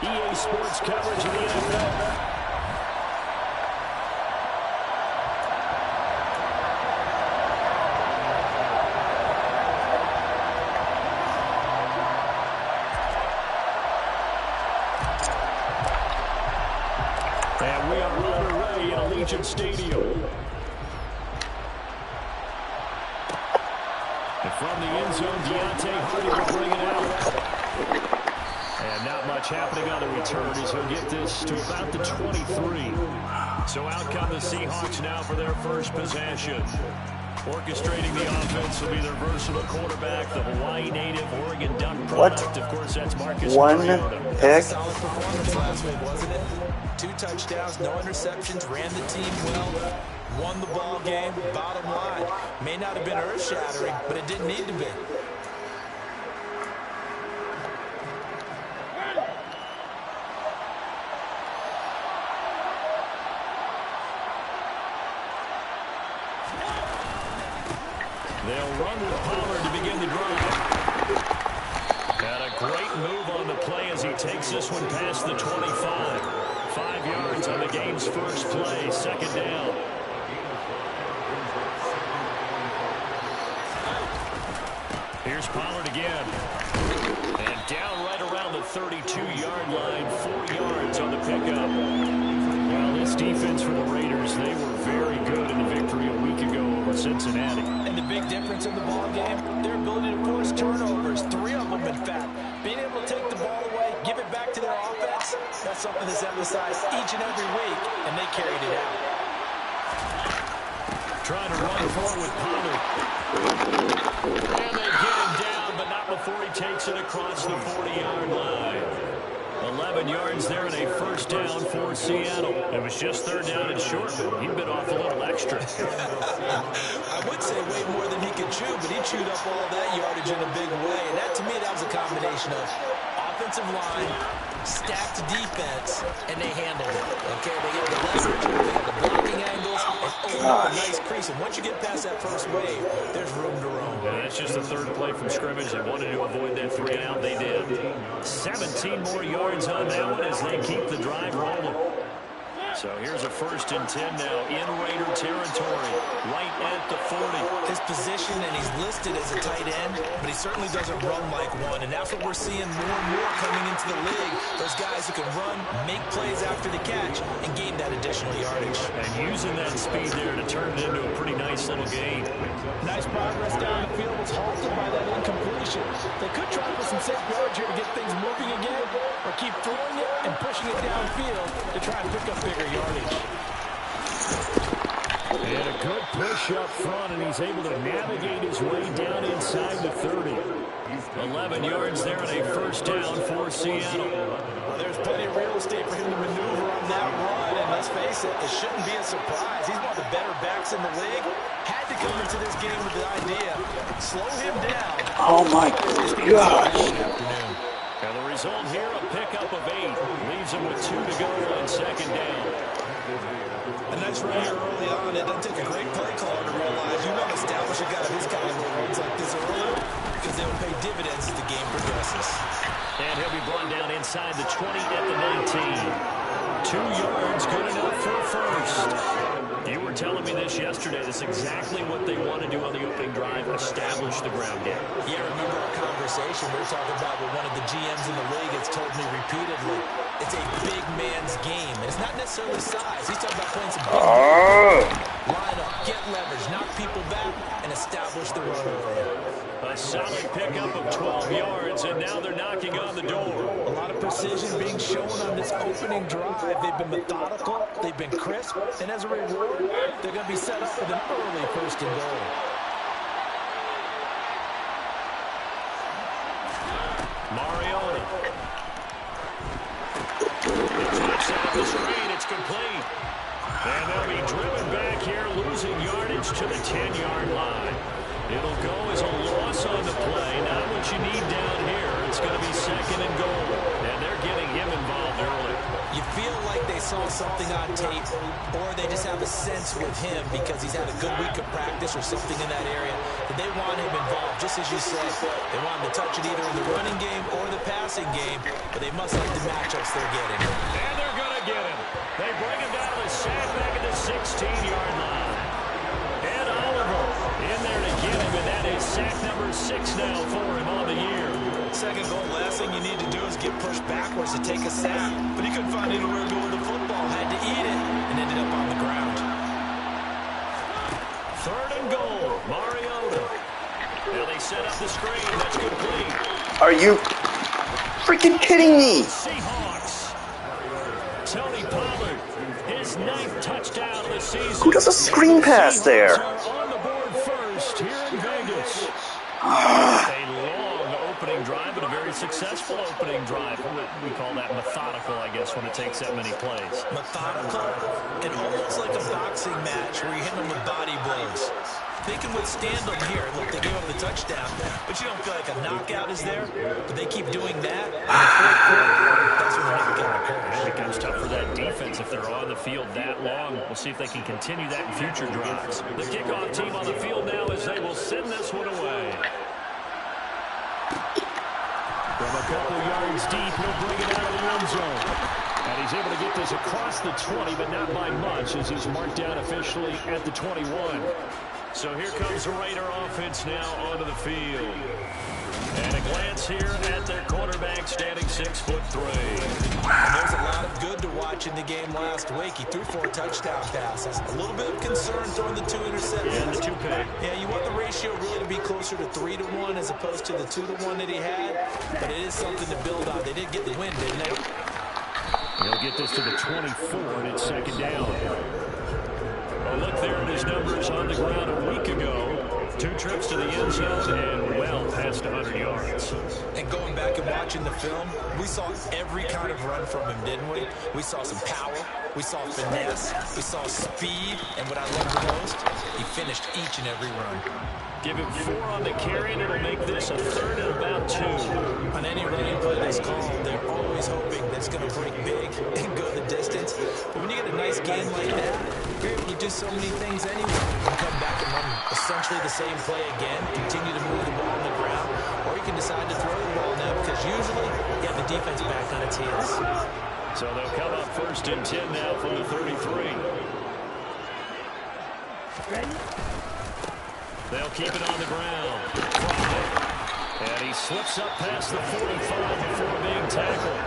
EA Sports coverage of the NFL. And we are underway in Allegiant Stadium. And from the end zone, Deontay Hardy will bring it out. And not much happening on the return as he'll get this to about the 23. So out come the Seahawks now for their first possession. Orchestrating the offense will be their versatile quarterback, the Hawaii native, Oregon Duck product. Of course, that's Marcus Mariota. Pick. Solid performance last week, wasn't it? 2 touchdowns, no interceptions, ran the team well, won the ball game. Bottom line, may not have been earth-shattering, but it didn't need to be. They'll run with Pollard to begin the drive. And a great move on the play as he takes this one past the 25. 5 yards on the game's first play, second down. Here's Pollard again. And down right around the 32-yard line, 4 yards on the pickup. Well, this defense for the Raiders, they were very good in the victory a week ago over Cincinnati. And the big difference in the ball game, their ability to force turnovers, 3 of them in fact. Being able to take the ball away, give it back to their offense, that's something that's emphasized each and every week, and they carried it out. Trying to run forward with Pollard. And they get him down, but not before he takes it across the 40-yard line. 11 yards there and a first down for Seattle. It was just third down and short, but he bit off a little extra. I would say way more than he could chew, but he chewed up all that yardage in a big way. And that, to me, that was a combination of offensive line, stacked defense, and they handled it. Okay, they get the leverage, they have the blocking angles, and a nice crease. And once you get past that first wave, there's room to roam. Yeah, that's just the third play from scrimmage. They wanted to avoid that 3-and-out. They did. 17 more yards on that one as they keep the drive rolling. So here's a 1st and 10 now in Raider territory, right at the 40. His position, and he's listed as a tight end, but he certainly doesn't run like one, and that's what we're seeing more and more coming into the league. Those guys who can run, make plays after the catch, and gain that additional yardage. And using that speed there to turn it into a pretty nice little gain. Nice progress down the field was halted by that incompletion. They could try for some safe yards here to get things moving again, or keep throwing it and pushing it downfield to try and pick up bigger yardage. And a good push up front, and he's able to navigate his way down inside the 30. 11 yards there and a first down for Seattle. Well, there's plenty of real estate for him to maneuver on that run, and let's face it, it shouldn't be a surprise. He's one of the better backs in the league. Had to come into this game with the idea, slow him down. Oh my gosh. And the result here, a pickup of 8. Leaves him with 2 to go on second down. And that's right here early on. It doesn't take a great play caller to realize you don't establish a guy of his caliber runs like this early, because they will pay dividends as the game progresses. And he'll be brought down inside the 20 at the 19. 2 yards, good enough for a first. You were telling me this yesterday. That's exactly what they want to do on the opening drive, establish the ground game. Yeah, remember our conversation we were talking about with one of the GMs in the league has told me repeatedly, it's a big man's game. It's not necessarily size. He's talking about playing some big line up, get leverage, knock people back, and establish the run over. A solid pickup of 12 yards, and now they're knocking on the door. A lot of precision being shown on this opening drive. They've been methodical, they've been crisp, and as a reward, they're going to be set up with an early 1st and goal. Mariota. It's off the screen, it's complete. And they'll be driven back here, losing yardage to the 10-yard line. It'll go as a loss on the play. Not what you need down here. It's going to be 2nd and goal. And they're getting him involved early. You feel like they saw something on tape, or they just have a sense with him because he's had a good week of practice or something in that area that they want him involved. Just as you said, they want him to touch it either in the running game or the passing game, but they must like the matchups they're getting. And they're going to get him. They bring him down to the sack back at the 16-yard line. Ed Oliver in there to get him, and that is sack number 6 now for him on the year. Second goal, last thing you need to do is get pushed backwards to take a sack. But he couldn't find anywhere to go with the football. Had to eat it and ended up on the ground. 3rd and goal, Mariota. Now they set up the screen. That's complete. Are you freaking kidding me? Seahawks. Tony Pollard, his 9th touchdown of the season. Who does a screen pass there? Seahawks are on the board first here in Vegas. A long opening drive, but a very successful opening drive. We call that methodical, I guess, when it takes that many plays. Methodical and almost like a boxing match where you hit them with body blows. They can withstand them here. Look, they gave up the touchdown, but you don't feel like a knockout is there. But they keep doing that. In the 4th quarter, that's when the knockout occurs. It becomes tough for that defense if they're on the field that long. We'll see if they can continue that in future drives. The kickoff team on the field now as they will send this one away. From a couple yards deep, he'll bring it out of the end zone. And he's able to get this across the 20, but not by much, as he's marked down officially at the 21. So here comes the Raider offense now onto the field. And a glance here at their quarterback, standing 6'3". And there's a lot of good to watch in the game last week. He threw 4 touchdown passes. A little bit of concern throwing the 2 interceptions. Yeah, the 2 pick. Yeah, you want the ratio really to be closer to 3-1 as opposed to the 2-1 that he had. But it is something to build on. They did get the win, didn't they? He'll get this to the 24, and it's 2nd down. A look there at his numbers on the ground a week ago. 2 trips to the end zone and well past 100 yards. And going back and watching the film, we saw every kind of run from him, didn't we? We saw some power, we saw finesse, we saw speed, and what I love the most, he finished each and every run. Give him 4 on the carry, and it'll make this a 3rd and about 2. On any running play that's called, they're always hoping that it's going to break big and go the distance. But when you get a nice game like that, you're able to do so many things anyway. You can come back and run essentially the same play again, continue to move the ball on the ground, or you can decide to throw the ball now because usually you have the defense back on its heels. So they'll come up 1st and 10 now from the 33. They'll keep it on the ground. And he slips up past the 45 before being tackled.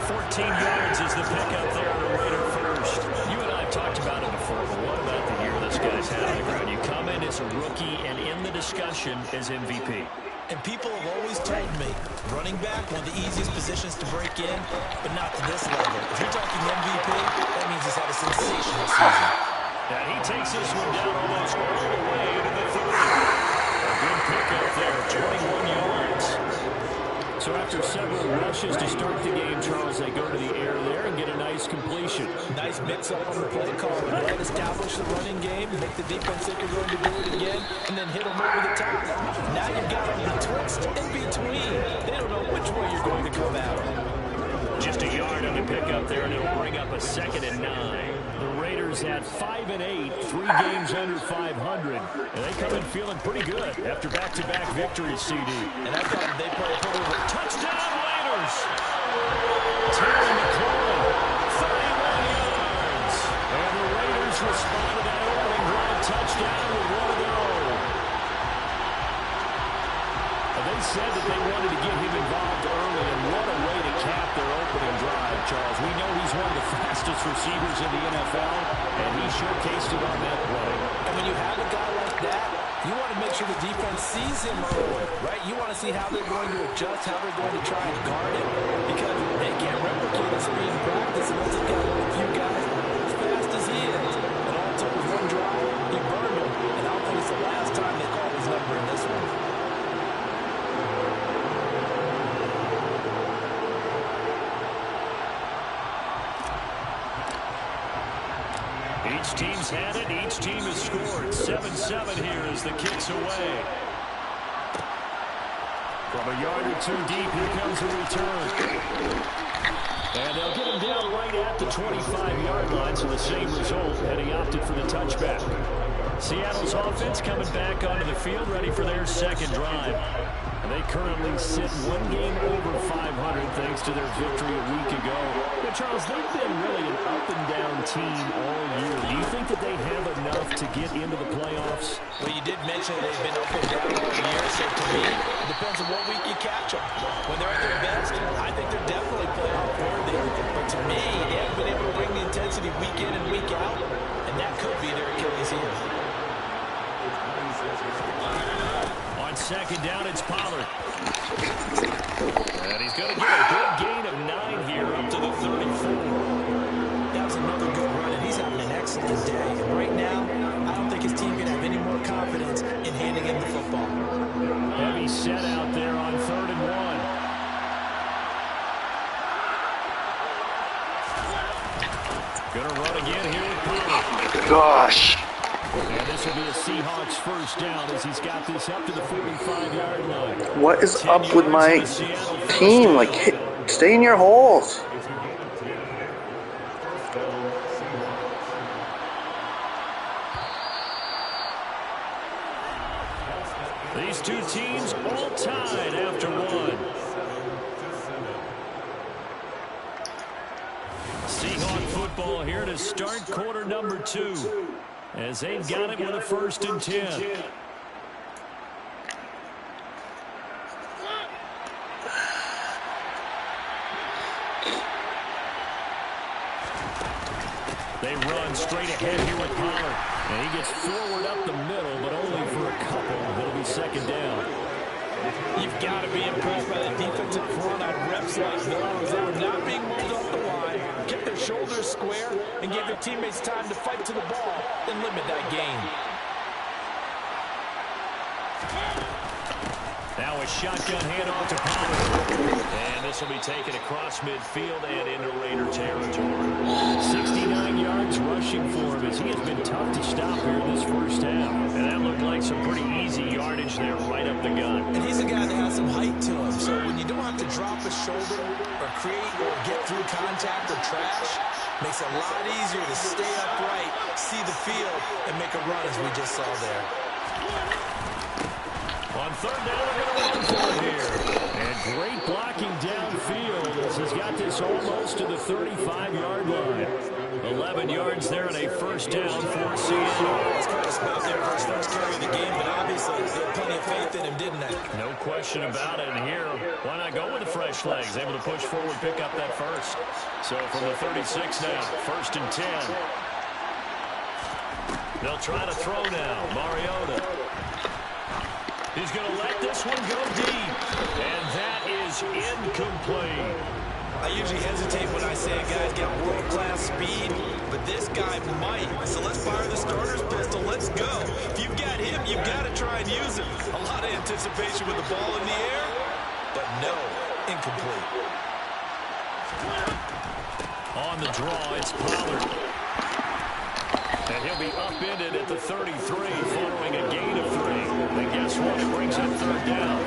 14 yards is the pickup there on the Raider first. You and I have talked about it before, but what about the year this guy's had on the ground? You come in as a rookie and in the discussion as MVP. And people have always told me, running back, one of the easiest positions to break in, but not to this level. If you're talking MVP, that means he's had a sensational season. And he takes this one down almost all the way to the 30. A good pickup there, 21 yards. So after several rushes to start the game, Charles, they go to the air there and get a nice completion. Nice mix-up on the play call. Right, establish the running game, make the defense think we're going to do it again, and then hit them over the top. Now you've got them betwixt in between. They don't know which way you're going to come out. Just a yard on the pickup there, and it'll bring up a 2nd and 9. The Raiders at 5-8, 3 games under 500, and they come in feeling pretty good after back-to-back victories, CD. And I thought they played pretty well. Touchdown, Raiders! Terry McLaurin, 31 yards. And the Raiders respond to that opening drive touchdown with 1 of their own. They said that they wanted to get him involved early, and what a way to cap their opening drive, Charles. We know he's one of the fastest receivers in the NFL, and he showcased it on that play. And when you have a guy like that, you want to make sure the defense sees him early, right? You want to see how they're going to adjust, how they're going to try and guard him, because they can't replicate the speed in practice unless they've got a few guys as fast as he is. And all it took was 1 drive, he burned him, and I don't think it's the last time they call his number in this one. Each team's had it. Each team has scored. 7-7 here as the kick's away. From a yard or 2 deep, here comes the return. And they'll get him down right at the 25-yard line, so the same result, and he opted for the touchback. Seattle's offense coming back onto the field, ready for their second drive. They currently sit one game over 500 thanks to their victory a week ago. But Charles, they've been really an up-and-down team all year. Do you think that they have enough to get into the playoffs? Well, you did mention they've been up and down all year, so to me, it depends on what week you catch them. When they're at their best, I think they're definitely playoff worthy. But to me, they haven't been able to bring the intensity week in and week out, and that could be their Achilles heel. On second down, it's Pollard. And he's going to get a good gain of 9 here up to the 34. That was another good run, and he's having an excellent day. And right now, I don't think his team can have any more confidence in handing him the football. Heavy set out there on 3rd and 1. Going to run again here with Pollard. Gosh. And this will be a Seahawks first down as he's got this up to the 45-yard line. What is up with my team? Like, stay in your holes. These two teams all tied after one. Seahawk football here to start quarter number 2. As they've got it with a 1st and 10. They run straight ahead here with Pollard. And he gets forward up the middle, but only for a couple. It'll be 2nd down. You've got to be impressed by the defensive front on reps like those. They were not being moved off the line, kept their shoulders square, and gave their teammates time to fight to the ball and limit that gain. Now a shotgun handoff to Pollard. And this will be taken across midfield and into Raider territory. 69 yards rushing for him as he has been tough to stop here in this first half. And that looked like some pretty easy yardage there right up the gut. And he's a guy that has some height to him, so when you don't have to drop a shoulder or create or get through contact or trash, makes it a lot easier to stay upright, see the field, and make a run as we just saw there. On 3rd down, they're going to run for it here. And great blocking downfield as he's got this almost to the 35-yard line. 11 yards there and a 1st down for Seattle. It's kind of about there for his first carry of the game, but obviously they had plenty of faith in him, didn't they? No question about it. And here, why not go with the fresh legs? Able to push forward, pick up that first. So from the 36 now, 1st and 10. They'll try to throw now. Mariota. He's going to let this one go deep. And that is incomplete. I usually hesitate when I say a guy's got world-class speed, but this guy might. So let's fire the starter's pistol. Let's go. If you've got him, you've got to try and use him. A lot of anticipation with the ball in the air, but no, incomplete. On the draw, it's Pollard. And he'll be upended at the 33 following a gain of 3. And guess what? It brings up 3rd down.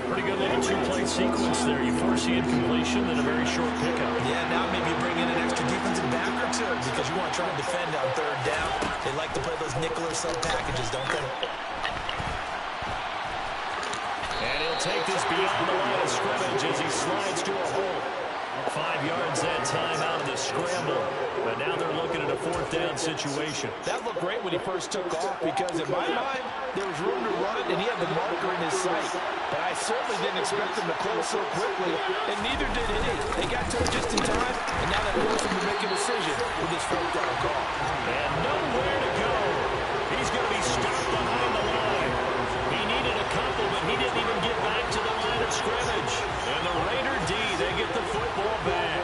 Pretty good little 2-play sequence there. You foresee incompletion, then a very short pickup. Yeah, now maybe bring in an extra defensive back or two because you want to try and defend on 3rd down. They like to play those nickel or sub packages, don't they? And he'll take this beyond the line of scrimmage as he slides to a hole. 5 yards that time out of the scramble. But now they're looking at a 4th down situation. That looked great when he first took off because in my mind, there was room to run it and he had the marker in his sight. But I certainly didn't expect him to close so quickly, and neither did he. They got to it just in time, and now that forced him to make a decision with this 4th down call. And nowhere to go. He's going to be stopped behind the line. He needed a couple, but he didn't even get back to the line of scrimmage. And the Raider D, they get the football back.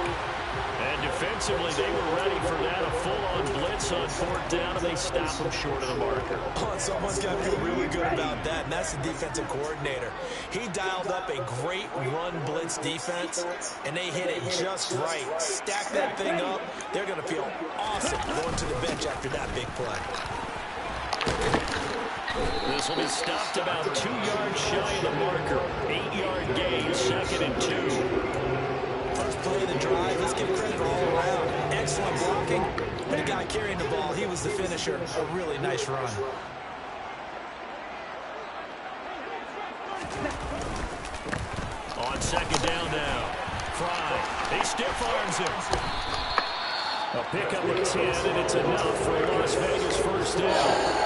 And defensively, they were ready for that. A full-on blitz on 4th down, and they stop him short of the marker. Oh, someone's got to feel really good about that, and that's the defensive coordinator. He dialed up a great run blitz defense, and they hit it just right. Stack that thing up. They're going to feel awesome going to the bench after that big play. This will be stopped about 2 yards shy of the marker. 8-yard gain, 2nd and 2. First play of the drive. Let's give credit all around. the blocking, but the guy carrying the ball, he was the finisher. A really nice run. On second down now. Fry. He stiff arms him. A pickup of 10, and it's enough for a Las Vegas first down.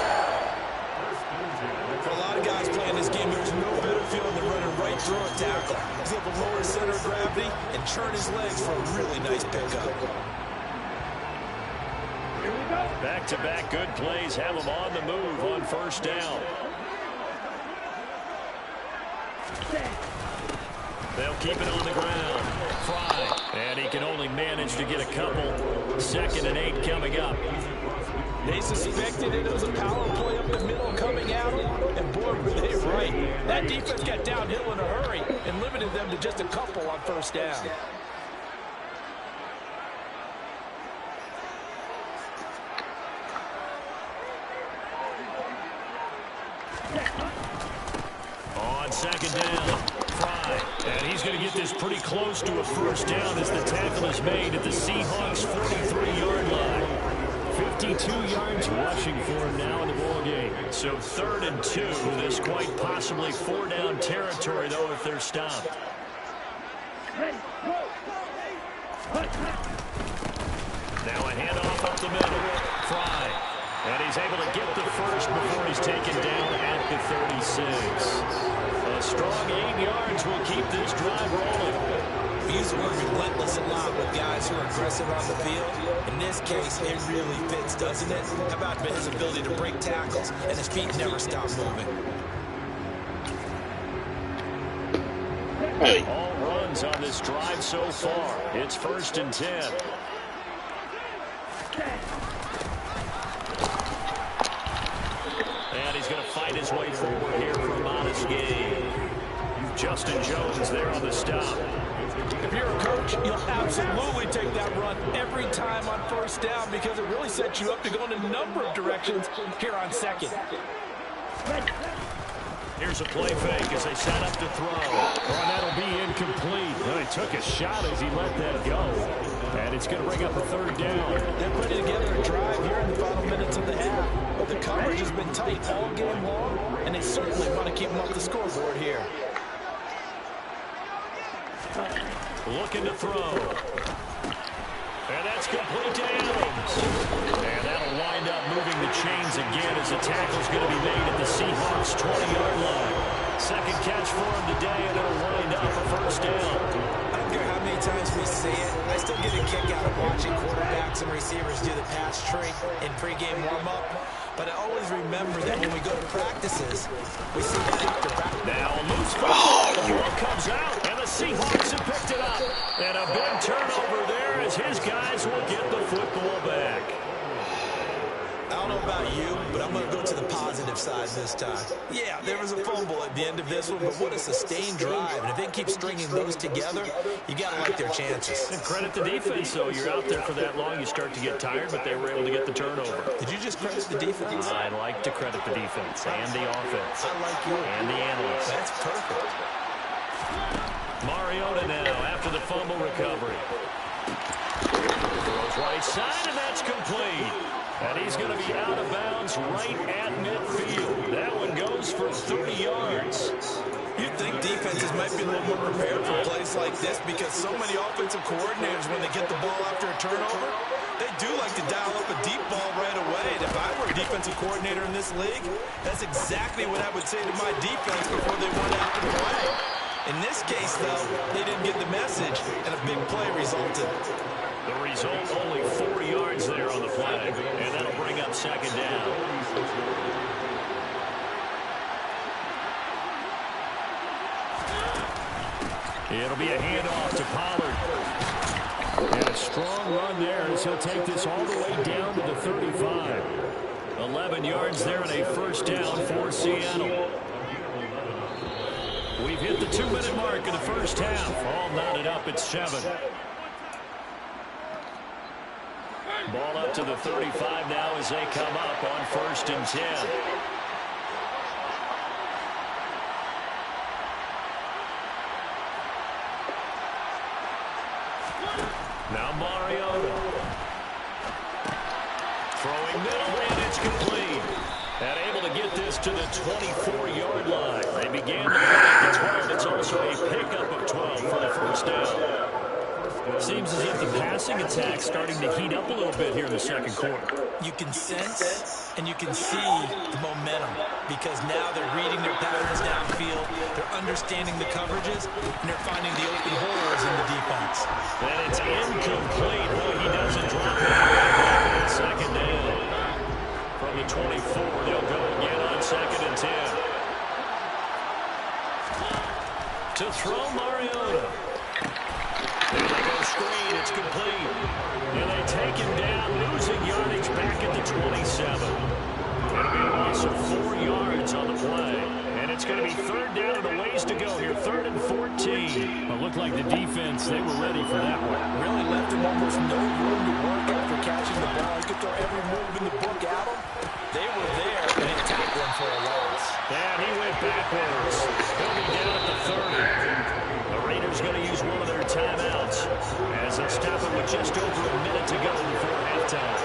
For a lot of guys playing this game, there's no better feeling than running right through a tackle. He's able to lower his center of gravity and churn his legs for a really nice pickup. Back-to-back good plays have him on the move on first down. They'll keep it on the ground. Fry. And he can only manage to get a couple. 2nd and 8 coming up. They suspected it was a power play up the middle coming out, and boy, were they right. That defense got downhill in a hurry and limited them to just a couple on first down. On second down, Fry. And he's going to get this pretty close to a first down as the tackle is made at the Seahawks' 43-yard line. 52 yards rushing for him now in the ball game. So 3rd and 2. This quite possibly 4-down territory, though, if they're stopped. Now a handoff up the middle. Fry. And he's able to get the first before he's taken down at the 36. A strong 8 yards will keep this drive rolling. We use the word relentless a lot with guys who are aggressive on the field. In this case, it really fits, doesn't it? How about his ability to break tackles, and his feet never stop moving. All runs on this drive so far. It's 1st and 10. And he's going to fight his way forward here for a modest gain. Justin Jones there on the stop. If you're a coach, you'll absolutely take that run every time on first down because it really sets you up to go in a number of directions here on second. Here's a play fake as they set up to throw. Oh, and that'll be incomplete. Well, he took a shot as he let that go. And it's going to bring up a 3rd down. They're putting together a drive here in the final minutes of the half. But the coverage has been tight all game long, and they certainly want to keep them off the scoreboard here. Looking to throw. And that's complete to Adams. And that'll wind up moving the chains again as the tackle's going to be made at the Seahawks' 20-yard line. 2nd catch for him today, and it'll wind up a first down. I don't care how many times we see it. I still get a kick out of watching quarterbacks and receivers do the pass tree in pregame warm-up. But I always remember that when we go to practices, we see that after practice. Now a loose ball. The ball comes out, and the Seahawks have picked it up. And a big turnover there as his guys will get the football back. I don't know about you, but I'm going to go to the positive side this time. Yeah, there was a fumble at the end of this one, but what a sustained drive. And if they keep stringing those together, you got to like their chances. And credit the defense, though. You're out there for that long, you start to get tired, but they were able to get the turnover. Did you just credit the defense? I like to credit the defense and the offense. I like you. And the analysts. That's perfect. Mariota now after the fumble recovery. Throws right side, and that's complete. And he's going to be out of bounds right at midfield. That one goes for 30 yards. You'd think defenses might be a little more prepared for plays like this because so many offensive coordinators, when they get the ball after a turnover, they do like to dial up a deep ball right away. And if I were a defensive coordinator in this league, that's exactly what I would say to my defense before they went after the play. In this case, though, they didn't get the message, and a big play resulted. The result, only 4 yards there on the flag, and that'll bring up 2nd down. It'll be a handoff to Pollard. And a strong run there as he'll take this all the way down to the 35. 11 yards there and a first down for Seattle. We've hit the 2-minute mark in the first half. All knotted up at 7. Ball up to the 35 now as they come up on 1st and 10. Now Mariota. Throwing middle, and it's complete. And able to get this to the 24-yard line. They began the play at the 12. It's also a pickup of 12 for the first down. Seems as if the passing attack's starting to heat up a little bit here in the second quarter. You can sense and you can see the momentum because now they're reading their patterns downfield, they're understanding the coverages, and they're finding the open holes in the defense. And it's incomplete. Well, he doesn't drop it. Second down. From the 24, they'll go again on 2nd and 10. To throw Mariota. There they go screen. It's complete. And they take him down, losing yardage back at the 27. It'll be a loss of 4 yards on the play. And it's going to be 3rd down and a ways to go here. 3rd and 14. It looked like the defense, they were ready for that one. Really left him almost no room to work after catching the ball. He could throw every move in the book at him. They were there, and they tackled him for a loss. And he went backwards. He'll be down at the 30. The Raiders going to use one of their timeouts as they'll stop it with just over a minute to go before halftime.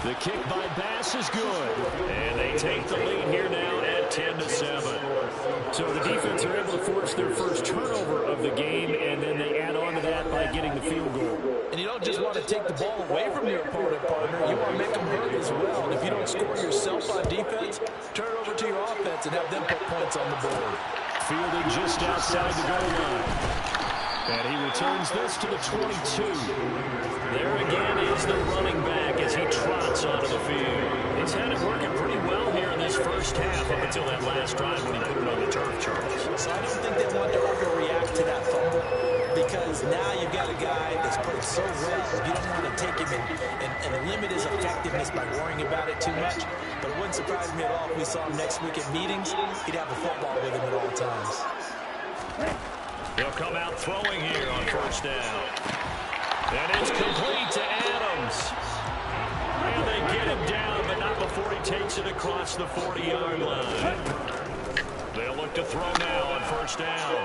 The kick by Bass is good. And they take the lead here now at 10-7. So the defense are able to force their first turnover of the game, and then they add on to that by getting the field goal. And you don't just want to take the ball away from your opponent, partner. You want to make them hurt as well. And if you don't score yourself on defense, turn it over to your offense and have them put points on the board. Fielding just outside the goal line. And he returns this to the 22. There again is the running back as he trots onto the field. He's had it working pretty well here in this first half up until that last drive when he put it on the turf, Charles. So I don't think they want to overreact to that fumble because now you've got a guy that's played so well. You don't want to take him and limit his effectiveness by worrying about it too much. But it wouldn't surprise me at all if we saw him next week at meetings. He'd have a football with him at all times. He'll come out throwing here on 1st down. And it's complete to Adams. And they get him down, but not before he takes it across the 40-yard line. They'll look to throw now on 1st down.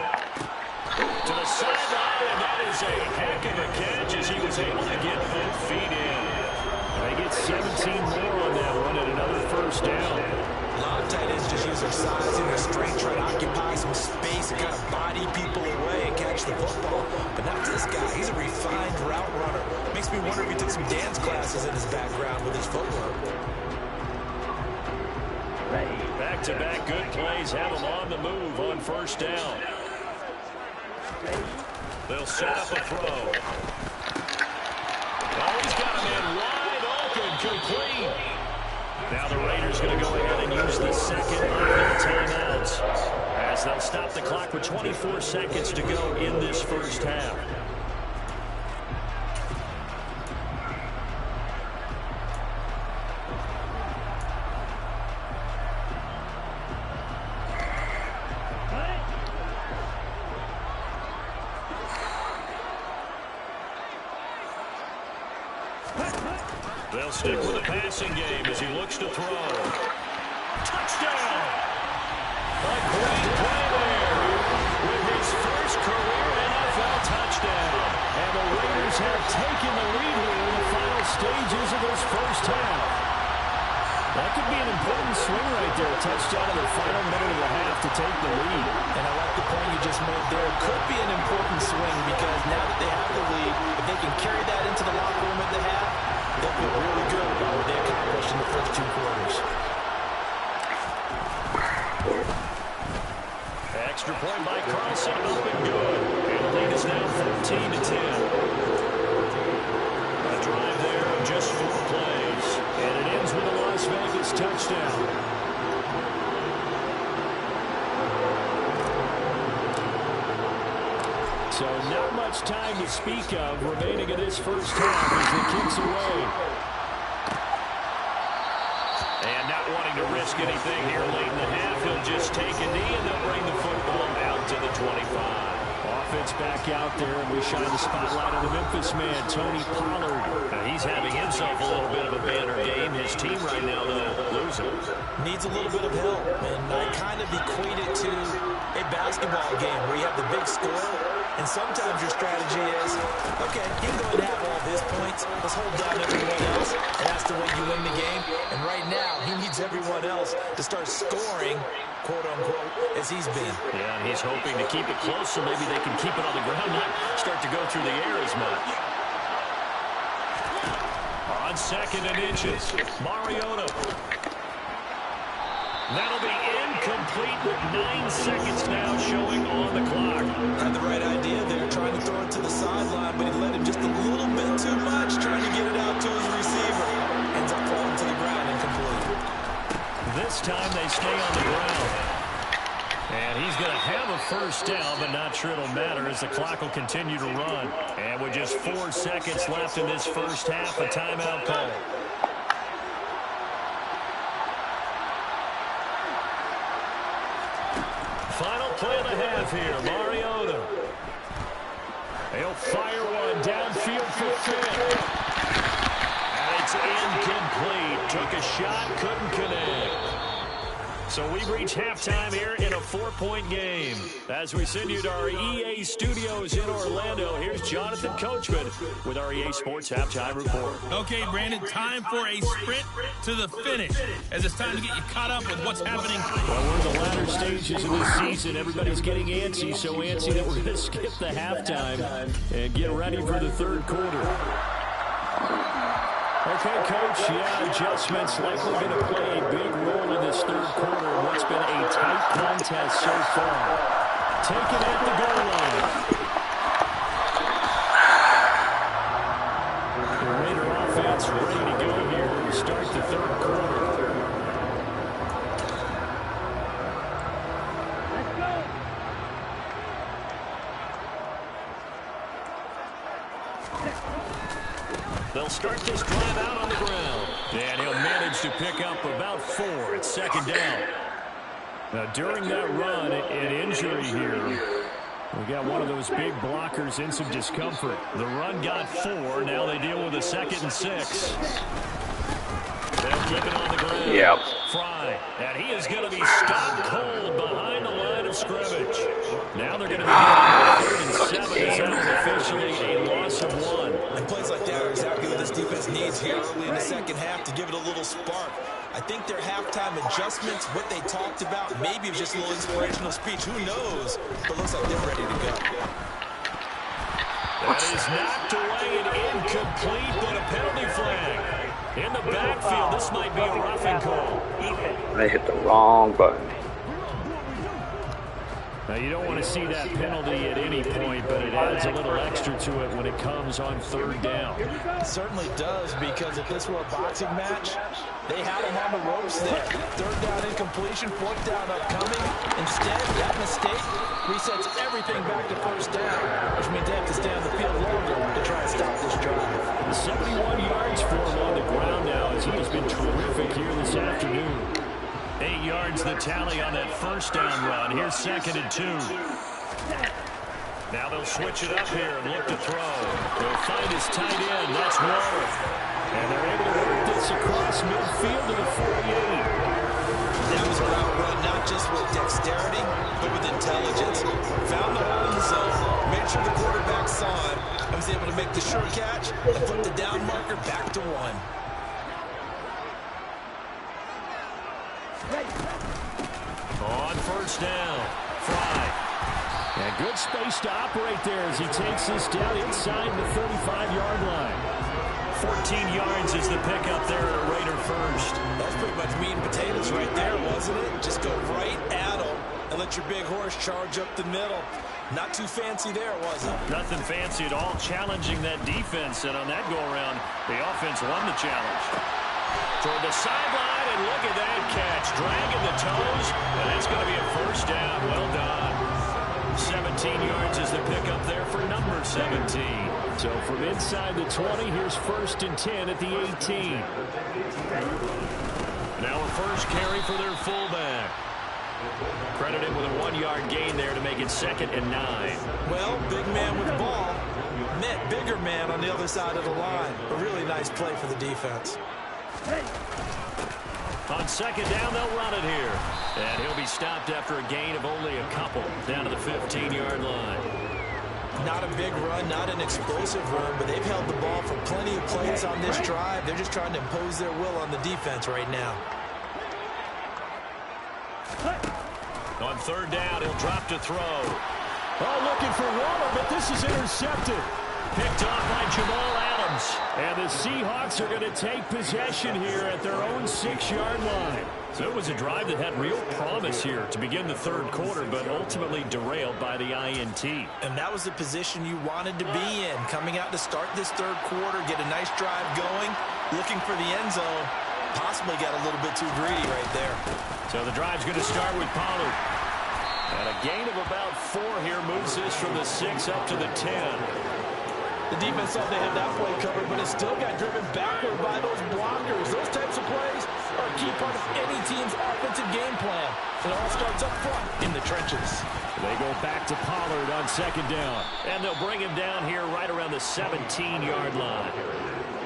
To the sideline, and that is a heck of a catch as he was able to get both feet in. They get 17 more on that one and another 1st down. A lot of tight ends just use their size and their strength, try to occupy some space and kind of body people away and catch the football. But not this guy. He's a refined route runner. Makes me wonder if he took some dance classes in his background with his footwork. Back-to-back good plays have him on the move on 1st down. They'll set up a throw. Oh, he's got him in wide open, complete. Now the Raiders going to go ahead and use the second of their timeouts as they'll stop the clock with 24 seconds to go in this first half. They'll stick with the passing game as he looks to throw. Touchdown! A great play there with his first career NFL touchdown. And the Raiders have taken the lead here in the final stages of this first half. That could be an important swing right there. A touchdown in the final minute and a half to take the lead. And I like the point you just made there. It could be an important swing because now that they have the lead, if they can carry that into the locker room at the half, they'll feel really good about what they accomplished in the first 2 quarters. Extra point by Carlson, up and good. And the lead is now 14-10. A drive there of just 4 plays. And it ends with a Las Vegas touchdown. So not much time to speak of remaining in this first half as the kick's away. And not wanting to risk anything here late in the half, he'll just take a knee and they'll bring the football out to the 25. Offense back out there, and we shine the spotlight on the Memphis man, Tony Pollard. He's having himself a little bit of a banner game. His team right now, though, losing. Needs a little bit of help, and I kind of equate it to a basketball game where you have the big score, and sometimes your strategy is, okay, he can go ahead and have all of his points. Let's hold down everyone else, and that's the way you win the game. And right now, he needs everyone else to start scoring, quote-unquote, as he's been. Yeah, and he's hoping to keep it close so maybe they can keep it on the ground, not start to go through the air as much. On 2nd and inches, Mariota. That'll be incomplete with 9 seconds now showing on the clock. Had the right idea there, trying to throw it to the sideline, but he led him just a little bit too much, trying to get it out to his receiver. Ends up falling to the ground incomplete. This time they stay on the ground. And he's going to have a first down, but not sure it'll matter as the clock will continue to run. And with just 4 seconds left in this first half, a timeout call. Final play of the half here, Mariota. He'll fire one downfield for Finn. And it's incomplete. Took a shot, couldn't connect. So we reach halftime here in a 4-point game. As we send you to our EA studios in Orlando, here's Jonathan Coachman with our EA Sports Halftime Report. Okay, Brandon, time for a sprint to the finish, as it's time to get you caught up with what's happening. Well, we're in the latter stages of this season. Everybody's getting antsy, so antsy that we're going to skip the halftime and get ready for the third quarter. Okay, Coach, yeah, adjustments likely going to play a big role in this third quarter in what's been a tight contest so far. Taken at the goal line. The Raider offense ready to go here to start the third quarter. They'll start this drive out on the ground. And he'll manage to pick up about 4 at 2nd down. Now, during that run, an injury here. We got one of those big blockers in some discomfort. The run got 4. Now they deal with a 2nd and 6. They'll keep it on the ground. Yep. Fry. And he is going to be stopped cold behind the line of scrimmage. Now they're going to be getting 3rd and 7. That is officially a loss of 1. And plays like that are exactly what this defense needs here early in the second half to give it a little spark. I think their halftime adjustments, what they talked about, maybe it was just a little inspirational speech. Who knows? But it looks like they're ready to go. That is knocked away and incomplete, but a penalty flag. In the backfield, this might be a roughing call. They hit the wrong button. Now, you don't want to see that penalty at any point, but it adds a little extra to it when it comes on 3rd down. It certainly does, because if this were a boxing match, they had him on the ropes there. 3rd down incompletion, 4th down upcoming. Instead, that mistake resets everything back to 1st down, which means they have to stay on the field longer to try and stop this drive. 71 yards for him on the ground now, as he has been terrific here this afternoon. 8 yards the tally on that 1st down run. Here's 2nd and 2. Now they'll switch it up here and look to throw. They'll find his tight end. That's Waller. And they're able to work this across midfield to the 48. That was a route run, not just with dexterity, but with intelligence. Found the hole in the zone, made sure the quarterback saw him, and was able to make the sure catch and put the down marker back to 1. On 1st down, Fry. And good space to operate there as he takes this down inside the 35-yard line. 14 yards is the pickup there at Raider first. That's pretty much meat and potatoes right there, wasn't it? Just go right at him and let your big horse charge up the middle. Not too fancy there, was it? Nothing fancy at all, challenging that defense. And on that go-around, the offense won the challenge. Toward the sideline, and look at that catch. Dragging the toes, and that's going to be a 1st down. Well done. 17 yards is the pickup there for number 17. So from inside the 20, here's 1st and 10 at the 18. Now a first carry for their fullback. Credited with a 1-yard gain there to make it 2nd and 9. Well, big man with the ball met bigger man on the other side of the line. A really nice play for the defense. On second down, they'll run it here. And he'll be stopped after a gain of only a couple down to the 15-yard line. Not a big run, not an explosive run, but they've held the ball for plenty of plays on this drive. They're just trying to impose their will on the defense right now. On third down, he'll drop to throw. Oh, looking for Waller, but this is intercepted. Picked off by Jamal Adams. And the Seahawks are going to take possession here at their own 6-yard line. So it was a drive that had real promise here to begin the third quarter, but ultimately derailed by the INT. And that was the position you wanted to be in. Coming out to start this third quarter, get a nice drive going, looking for the end zone. Possibly got a little bit too greedy right there. So the drive's going to start with Pollard. And a gain of about 4 here moves this from the 6 up to the 10. The defense thought they had that play covered, but it still got driven backward by those blockers. Those types of plays are a key part of any team's offensive game plan. It all starts up front in the trenches. They go back to Pollard on second down. And they'll bring him down here right around the 17-yard line.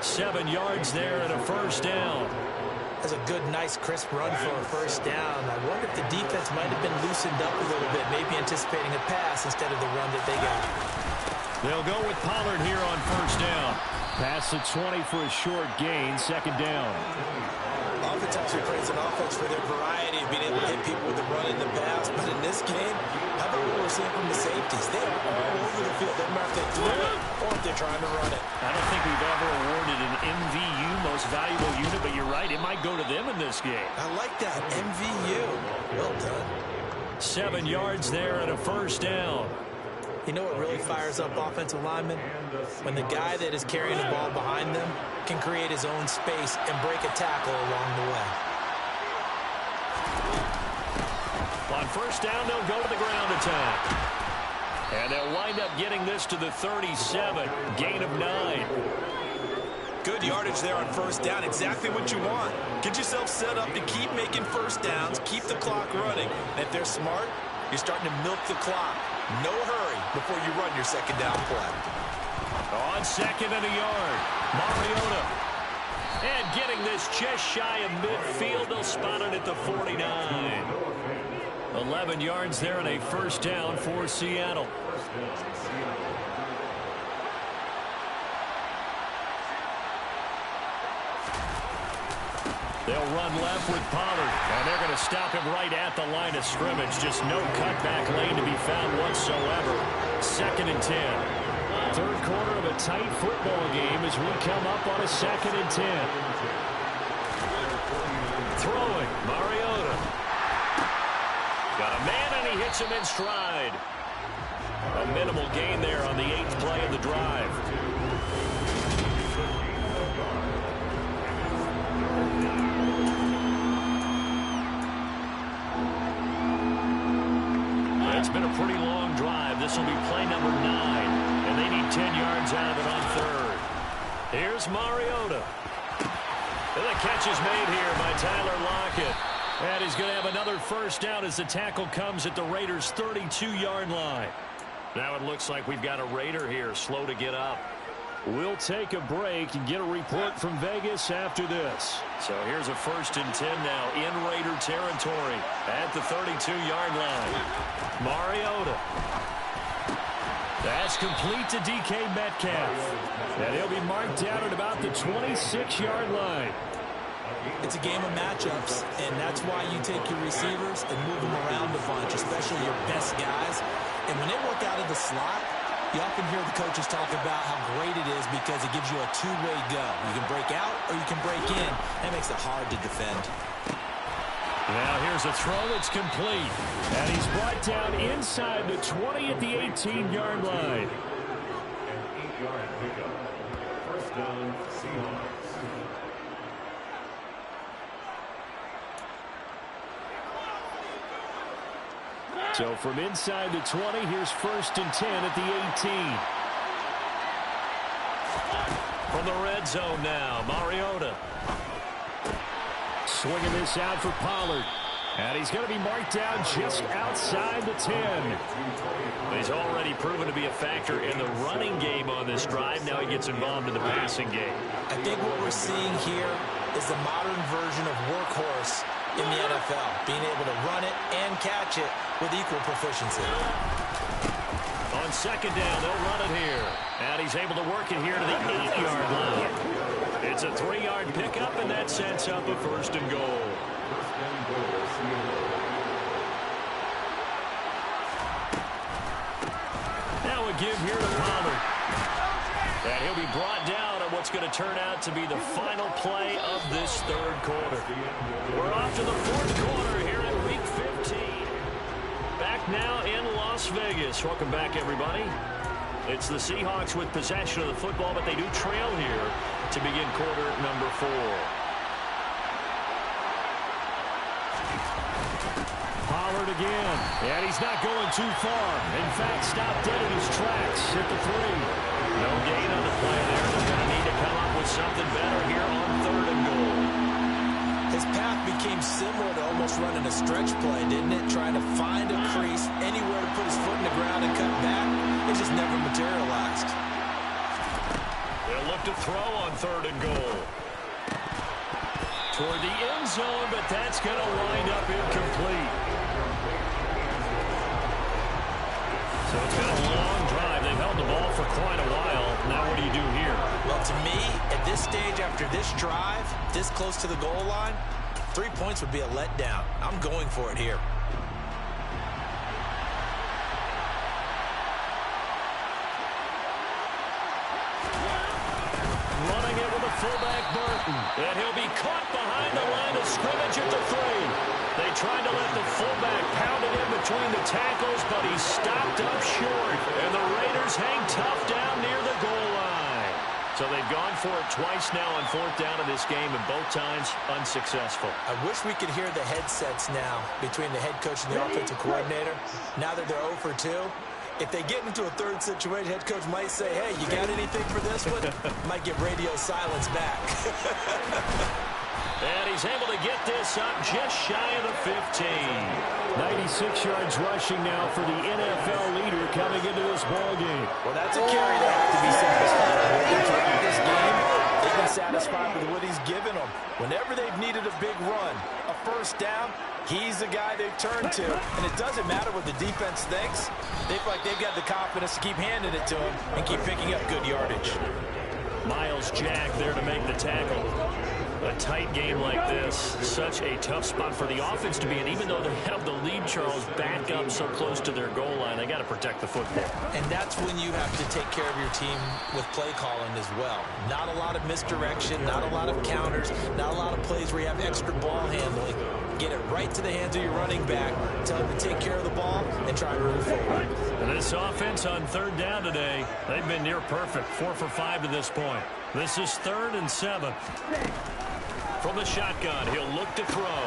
7 yards there and a first down. That's a good, nice, crisp run for a first down. I wonder if the defense might have been loosened up a little bit, maybe anticipating a pass instead of the run that they got. They'll go with Pollard here on first down. Pass the 20 for a short gain, second down. Oftentimes we praise an offense for their variety of being able to hit people with the run in the pass, but in this game, how about what we're seeing from the safeties? They are all over the field. Doesn't matter if they throw it or if they're trying to run it. I don't think we've ever awarded an MVU, most valuable unit, but you're right, it might go to them in this game. I like that, MVU. Well done. 7 yards there and a first down. You know what really fires up offensive linemen? When the guy that is carrying the ball behind them can create his own space and break a tackle along the way. On first down, they'll go to the ground attack. And they'll wind up getting this to the 37, gain of 9. Good yardage there on first down, exactly what you want. Get yourself set up to keep making first downs, keep the clock running. And if they're smart, you're starting to milk the clock. No hurry before you run your second down play. On second and a yard, Mariota. And getting this just shy of midfield, they'll spot it at the 49. 11 yards there and a first down for Seattle. They'll run left with Pollard, and they're going to stop him right at the line of scrimmage. Just no cutback lane to be found whatsoever. Second and 10. Third quarter of a tight football game as we come up on a second and 10. Throwing, Mariota. Got a man, and he hits him in stride. A minimal gain there on the 8th play of the drive. It's been a pretty long drive. This will be play number 9, and they need 10 yards out of it on third. Here's Mariota. And the catch is made here by Tyler Lockett. And he's going to have another first down as the tackle comes at the Raiders' 32-yard line. Now it looks like we've got a Raider here, slow to get up. We'll take a break and get a report from Vegas after this. So here's a first and 10 now in Raider territory at the 32-yard line. Mariota. That's complete to DK Metcalf. And he'll be marked down at about the 26-yard line. It's a game of matchups, and that's why you take your receivers and move them around a bunch, especially your best guys. And when they work out of the slot, you often hear the coaches talk about how great it is because it gives you a two-way go. You can break out or you can break in. That makes it hard to defend. Now here's a throw that's complete. And he's brought down inside the 20 at the 18-yard line. First down, Seahawks. So from inside the 20, here's first and 10 at the 18. From the red zone now, Mariota. Swinging this out for Pollard. And he's going to be marked down just outside the 10. He's already proven to be a factor in the running game on this drive. Now he gets involved in the passing game. I think what we're seeing here is the modern version of workhorse in the NFL, being able to run it and catch it with equal proficiency. On second down, they'll run it here. And he's able to work it here to the 8-yard line. It's a 3-yard pickup, and that sets up a first and goal. Now a give here to Pollard. And he'll be brought down on what's going to turn out to be the final play of this third quarter. We're off to the fourth quarter here in Week 15. Back now in Las Vegas. Welcome back, everybody. It's the Seahawks with possession of the football, but they do trail here to begin quarter number 4. Pollard again, and he's not going too far. In fact, stopped dead in his tracks at the 3. No gain on the play there. They're going to need to come up with something better here on third and goal. His path became similar to almost running a stretch play, didn't it? Trying to find a crease, anywhere to put his foot in the ground and cut back. It just never materialized. They'll look to throw on third and goal. Toward the end zone, but that's going to wind up incomplete. So it's been a long drive. They've held the ball for quite a while. Now what do you do here? Well, to me, at this stage after this drive, this close to the goal line, 3 points would be a letdown. I'm going for it here. Running it with a fullback, Burton. And he'll be caught behind the line of scrimmage at the 3. They tried to let the fullback pound it in between the tackles, but he stopped up short. And the Raiders hang tough down near the goal line. So they've gone for it twice now on fourth down in this game, and both times unsuccessful. I wish we could hear the headsets now between the head coach and the offensive coordinator. Now that they're 0 for 2. If they get into a third situation, head coach might say, hey, you got anything for this one? Might get radio silence back. And he's able to get this up just shy of the 15. 96 yards rushing now for the NFL leader coming into this ballgame. Well, that's a carry that has to be satisfied with. Throughout this game, they've been satisfied with what he's given them. Whenever they've needed a big run, a first down, he's the guy they've turned to. And it doesn't matter what the defense thinks. They feel like they've got the confidence to keep handing it to him and keep picking up good yardage. Myles Jack there to make the tackle. A tight game like this, such a tough spot for the offense to be in. Even though they have the lead, Charles, back up so close to their goal line, they got to protect the football. And that's when you have to take care of your team with play calling as well. Not a lot of misdirection, not a lot of counters, not a lot of plays where you have extra ball handling. Get it right to the hands of your running back, tell him to take care of the ball, and try to move forward. And this offense on third down today, they've been near perfect. 4 for 5 to this point. This is 3rd and 7. From the shotgun, he'll look to throw.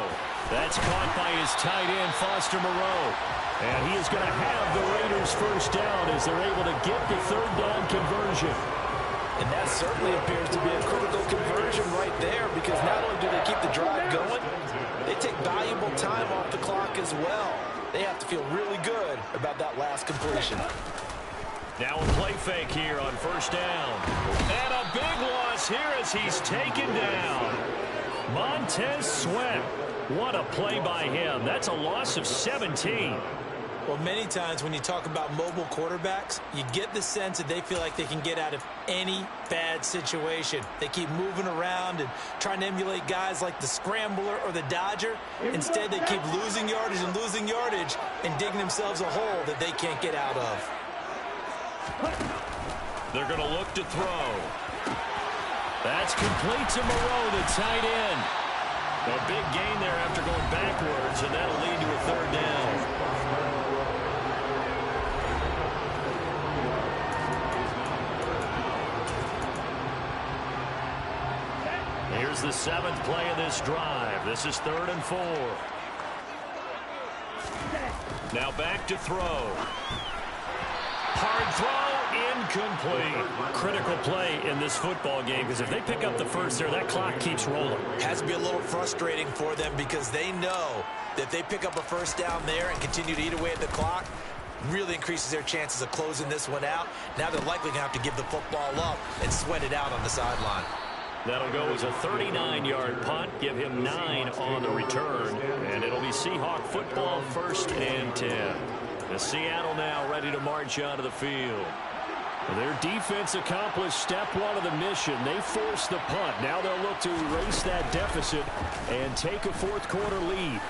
That's caught by his tight end, Foster Moreau. And he is going to have the Raiders first down as they're able to get the third down conversion. And that certainly appears to be a critical conversion right there, because not only do they keep the drive going, they take valuable time off the clock as well. They have to feel really good about that last completion. Now a play fake here on first down. And a big loss here as he's taken down. Montez Sweat. What a play by him. That's a loss of 17. Well, many times when you talk about mobile quarterbacks, you get the sense that they feel like they can get out of any bad situation. They keep moving around and trying to emulate guys like the Scrambler or the Dodger. Instead, they keep losing yardage and digging themselves a hole that they can't get out of. They're going to look to throw. That's complete to Moreau, the tight end. A big gain there after going backwards, and that'll lead to a third down. Here's the 7th play of this drive. This is 3rd and 4. Now back to throw. Hard throw, incomplete. Critical play in this football game, because if they pick up the first there, that clock keeps rolling. Has to be a little frustrating for them, because they know that if they pick up a first down there and continue to eat away at the clock, really increases their chances of closing this one out. Now they're likely going to have to give the football up and sweat it out on the sideline. That'll go as a 39-yard punt. Give him 9 on the return. And it'll be Seahawk football, 1st and 10. The Seattle now ready to march onto the field. Their defense accomplished step 1 of the mission. They forced the punt. Now they'll look to erase that deficit and take a 4th quarter lead.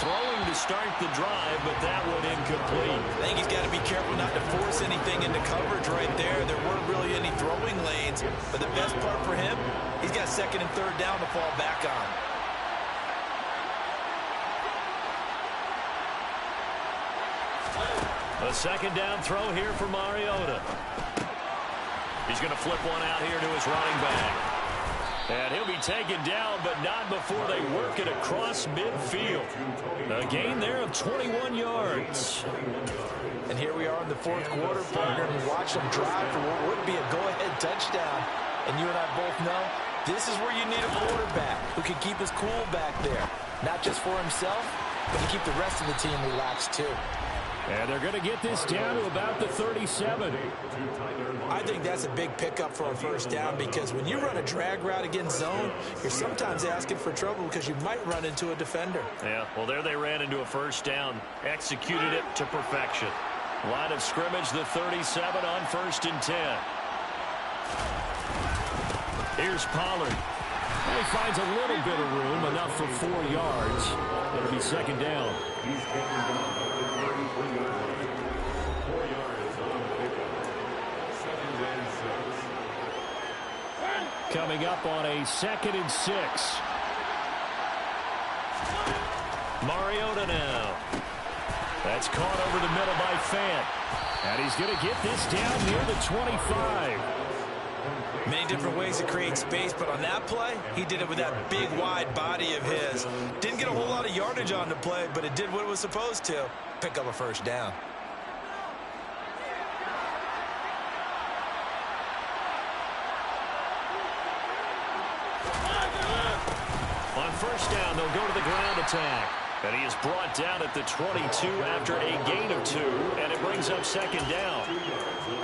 Throwing to start the drive, but that one incomplete. I think he's got to be careful not to force anything into coverage right there. There weren't really any throwing lanes, but the best part for him, he's got 2nd and 3rd down to fall back on. A 2nd down throw here for Mariota. He's going to flip one out here to his running back. And he'll be taken down, but not before they work it across midfield. A gain there of 21 yards. And here we are in the 4th quarter, partner, and watch them drive for what would be a go-ahead touchdown. And you and I both know this is where you need a quarterback who can keep his cool back there. Not just for himself, but to keep the rest of the team relaxed too. And they're going to get this down to about the 37. I think that's a big pickup for a 1st down because when you run a drag route against zone, you're sometimes asking for trouble because you might run into a defender. Yeah, well, there they ran into a 1st down. Executed it to perfection. Line of scrimmage, the 37 on 1st and 10. Here's Pollard. And he finds a little bit of room, enough for 4 yards. It'll be 2nd down. Coming up on a 2nd and 6. Mariota now. That's caught over the middle by Fant. And he's going to get this down near the 25. Many different ways to create space, but on that play, he did it with that big, wide body of his. Didn't get a whole lot of yardage on the play, but it did what it was supposed to. Pick up a 1st down. On 1st down, they'll go to the ground attack. And he is brought down at the 22 after a gain of 2, and it brings up 2nd down.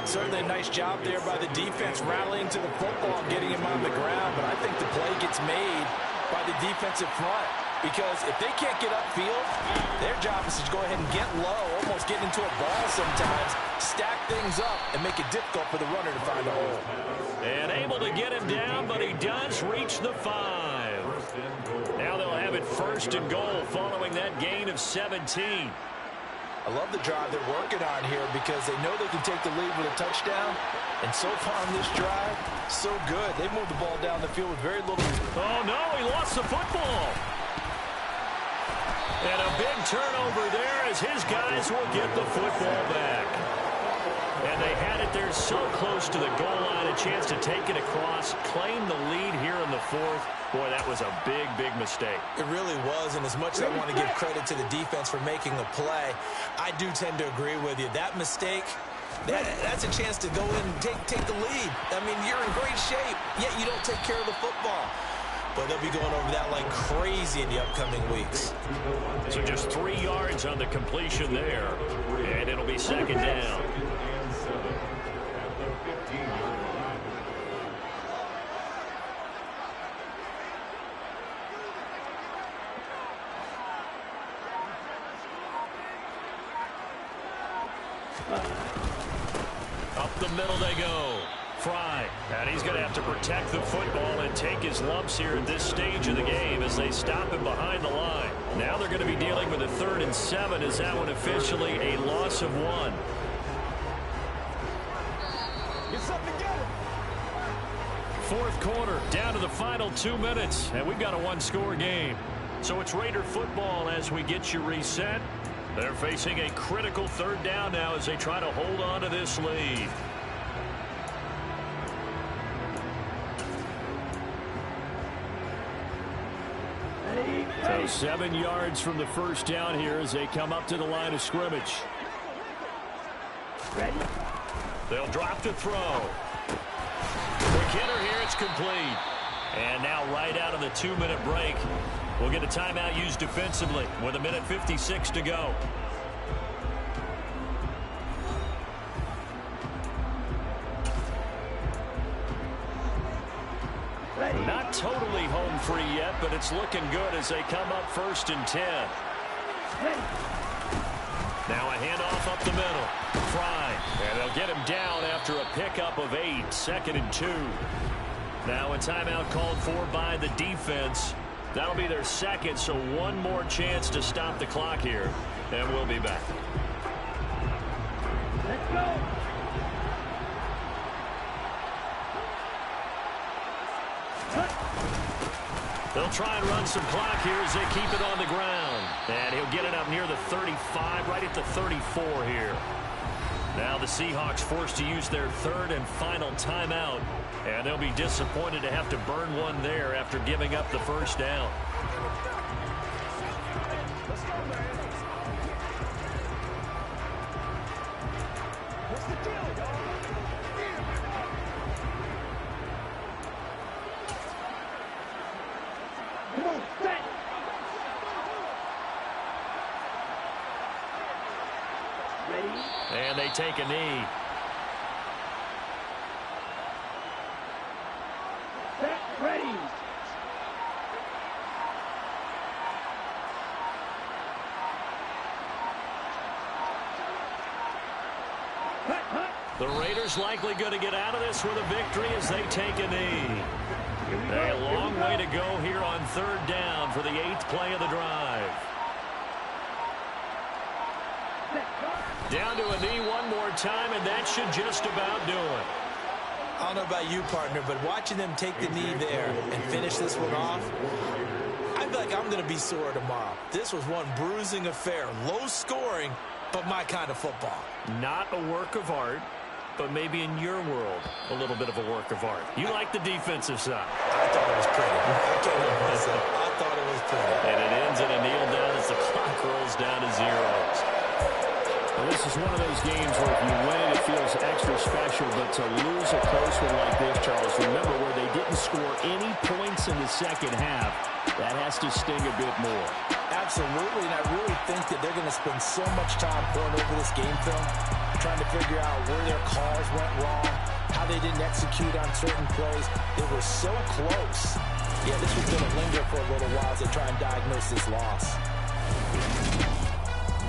Certainly a nice job there by the defense rallying to the football and getting him on the ground, but I think the play gets made by the defensive front because if they can't get upfield, their job is to go ahead and get low, almost get into a ball sometimes, stack things up, and make it difficult for the runner to find a hole. And able to get him down, but he does reach the 5. Now they'll have it 1st and goal following that gain of 17. I love the drive they're working on here because they know they can take the lead with a touchdown. And so far on this drive, so good. They moved the ball down the field with very little. Oh, no, he lost the football. And a big turnover there as his guys will get the football back. And they had it there so close to the goal line, a chance to take it across, claim the lead here in the 4th. Boy, that was a big, big mistake. It really was, and as much as I want to give credit to the defense for making a play, I do tend to agree with you. That mistake, that's a chance to go in and take the lead. I mean, you're in great shape, yet you don't take care of the football. But they'll be going over that like crazy in the upcoming weeks. So just 3 yards on the completion there, and it'll be 2nd down. Up the middle they go. Fry, and he's going to have to protect the football and take his lumps here at this stage of the game as they stop him behind the line. Now they're going to be dealing with a 3rd and 7 as that one officially a loss of 1. Get something together. 4th quarter, down to the final 2 minutes, and we've got a 1-score game. So it's Raider football as we get you reset. They're facing a critical 3rd down now as they try to hold on to this lead. So 7 yards from the 1st down here as they come up to the line of scrimmage. Ready? They'll drop to throw. Quick hitter here, it's complete. And now right out of the 2-minute break, we'll get a timeout used defensively with 1:56 to go. not totally home free yet, but it's looking good as they come up 1st and 10. Now a handoff up the middle. Fry. And they'll get him down after a pickup of 8. 2nd and 2. Now a timeout called for by the defense. That'll be their second, so one more chance to stop the clock here. And we'll be back. Let's go. They'll try and run some clock here as they keep it on the ground. And he'll get it up near the 35, right at the 34 here. Now the Seahawks forced to use their 3rd and final timeout. And they'll be disappointed to have to burn one there after giving up the first down. And they take a knee. Set, ready. The Raiders likely going to get out of this with a victory as they take a knee. A long way to go here on 3rd down for the 8th play of the drive. Down to a knee one more time, and that should just about do it. I don't know about you, partner, but watching them take the knee there and finish this one off, I feel like I'm going to be sore tomorrow. This was one bruising affair. Low scoring, but my kind of football. Not a work of art, but maybe in your world, a little bit of a work of art. You like the defensive side. I thought it was pretty. I can't help myself. I thought it was pretty. And it ends in a kneel down as the clock rolls down to 0. Well, this is one of those games where if you win it, it feels extra special, but to lose a close one like this, Charles, remember where they didn't score any points in the second half, that has to sting a bit more. Absolutely, and I really think that they're going to spend so much time going over this game film, trying to figure out where their calls went wrong, how they didn't execute on certain plays. They were so close. Yeah, this was going to linger for a little while as they try and diagnose this loss.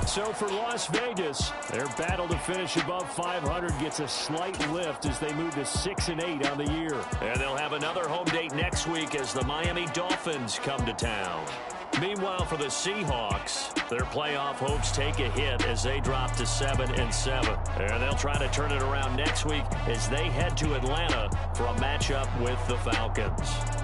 So for Las Vegas, their battle to finish above 500 gets a slight lift as they move to 6-8 on the year. And they'll have another home date next week as the Miami Dolphins come to town. Meanwhile, for the Seahawks, their playoff hopes take a hit as they drop to 7-7. And they'll try to turn it around next week as they head to Atlanta for a matchup with the Falcons.